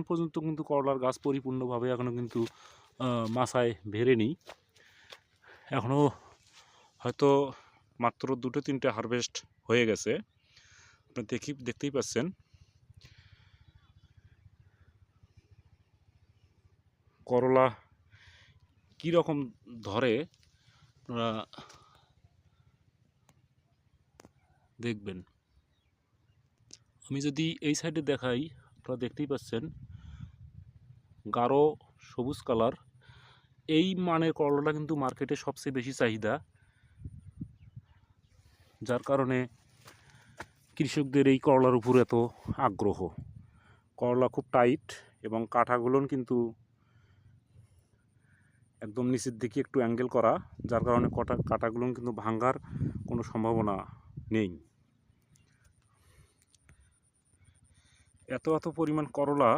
এখন পর্যন্ত কিন্তু করলার গাছ পরিপূর্ণভাবে এখনও কিন্তু মাচায় ভেরেনি। এখনও হয়তো মাত্র 2-3টে হারভেস্ট হয়ে গেছে, আপনি দেখতেই পাচ্ছেন। করলা কীরকম ধরে আপনারা দেখবেন। আমি যদি এই সাইডে দেখাই, আপনারা দেখতেই পাচ্ছেন গাঢ় সবুজ কালার। এই মানের করলাটা কিন্তু মার্কেটে সবচেয়ে বেশি চাহিদা, যার কারণে কৃষকদের এই করলার উপর এত আগ্রহ। করলা খুব টাইট এবং কাঁটাগুলো কিন্তু একদম নিচের দিকে একটু অ্যাঙ্গেল করা, যার কারণে কাঁটাগুলো কিন্তু ভাঙার কোনো সম্ভাবনা নেই। এত পরিমাণ করলা